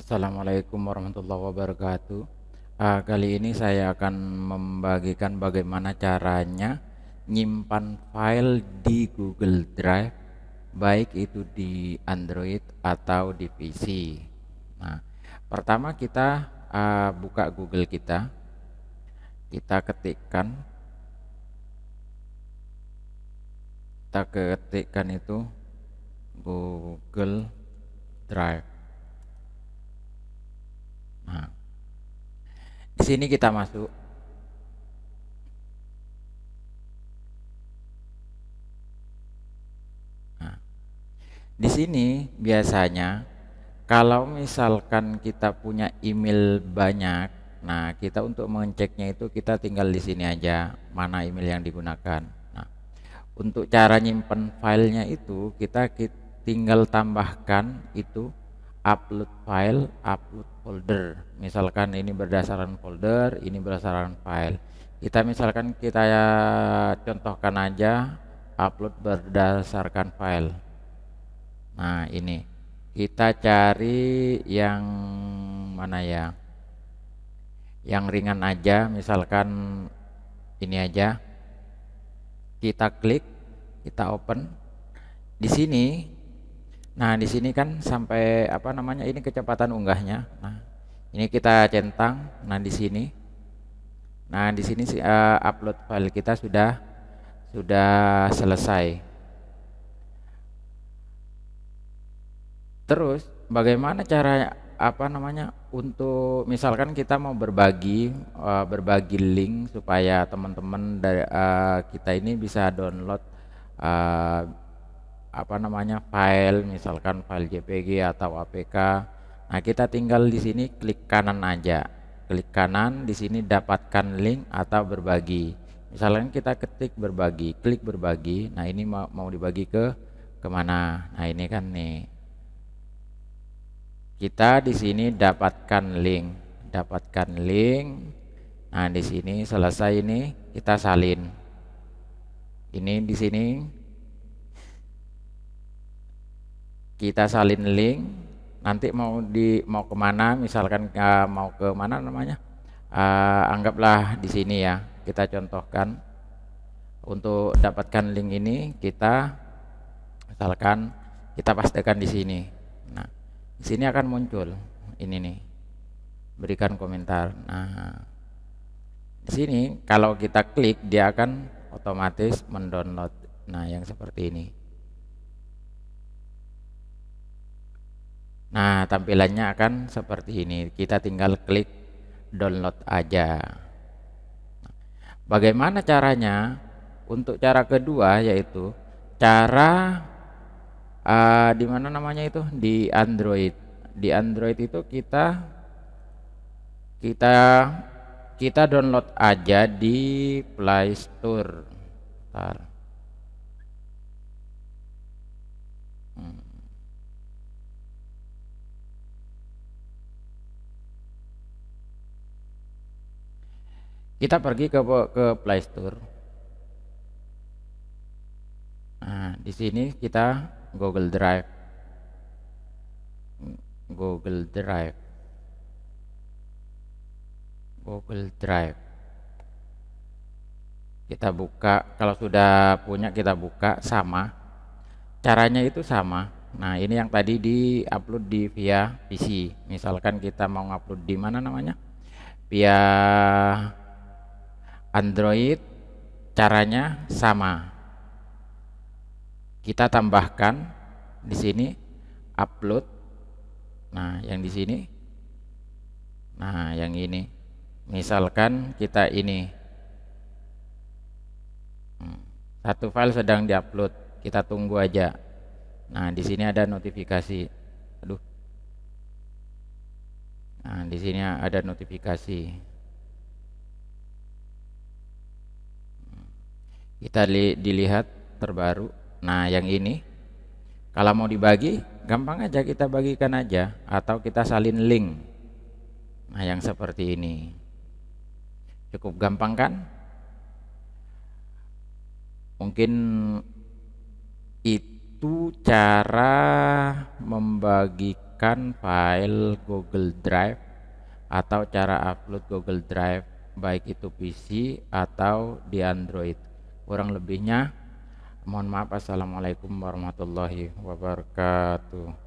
Assalamualaikum warahmatullahi wabarakatuh. Kali ini saya akan membagikan bagaimana caranya nyimpan file di Google Drive, baik itu di Android atau di PC. Nah, pertama kita buka Google kita ketikkan, itu Google Drive. Nah, di sini kita masuk. Nah, di sini biasanya kalau misalkan kita punya email banyak, nah kita untuk mengeceknya itu kita tinggal di sini aja mana email yang digunakan. Nah, untuk cara nyimpen filenya itu tinggal tambahkan itu upload file, upload folder. Misalkan ini berdasarkan folder, ini berdasarkan file. Kita contohkan aja upload berdasarkan file. Nah, ini kita cari yang mana ya? Yang ringan aja, misalkan ini aja. Kita klik, kita open. Di sini, nah di sini kan sampai apa namanya? Ini kecepatan unggahnya. Nah, ini kita centang. Nah, di sini. Nah, di sini upload file kita sudah selesai. Terus bagaimana cara apa namanya untuk misalkan kita mau berbagi link supaya teman-teman dari kita ini bisa download eh, apa namanya file, misalkan file JPG atau APK. Nah, kita tinggal di sini klik kanan aja. Klik kanan di sini dapatkan link atau berbagi. Misalkan kita ketik berbagi, klik berbagi. Nah, ini mau dibagi ke kemana? Nah, ini kan nih. Kita di sini dapatkan link. Nah, di sini selesai ini kita salin. Ini di sini kita salin link. Nanti mau kemana? Misalkan mau ke mana namanya? Anggaplah di sini ya. Kita contohkan untuk dapatkan link ini misalkan kita pastikan di sini. Nah, di sini akan muncul ini nih, berikan komentar. Nah, di sini kalau kita klik dia akan otomatis mendownload. Nah, yang seperti ini. Nah, tampilannya akan seperti ini. Kita tinggal klik download aja. Bagaimana caranya? Untuk cara kedua yaitu cara di mana namanya itu di Android. Di Android itu kita kita download aja di Play Store. Bentar. Hmm. Kita pergi ke Play Store. Nah, di sini kita Google Drive. Google Drive. Google Drive. Kita buka, kalau sudah punya kita buka sama. Caranya itu sama. Nah, ini yang tadi di-upload via PC. Misalkan kita mau ngupload di mana namanya? Via Android, caranya sama. Kita tambahkan di sini upload. Nah, yang di sini. Nah, yang ini. Misalkan kita ini. Satu file sedang diupload. Kita tunggu aja. Nah, di sini ada notifikasi. Aduh. Nah, di sini ada notifikasi. Kita dilihat terbaru. Nah, yang ini kalau mau dibagi, gampang aja kita bagikan aja atau kita salin link. Nah, yang seperti ini. Cukup gampang kan? Mungkin itu cara membagikan file Google Drive atau cara upload Google Drive baik itu PC atau di Android. Kurang lebihnya mohon maaf. Assalamualaikum warahmatullahi wabarakatuh.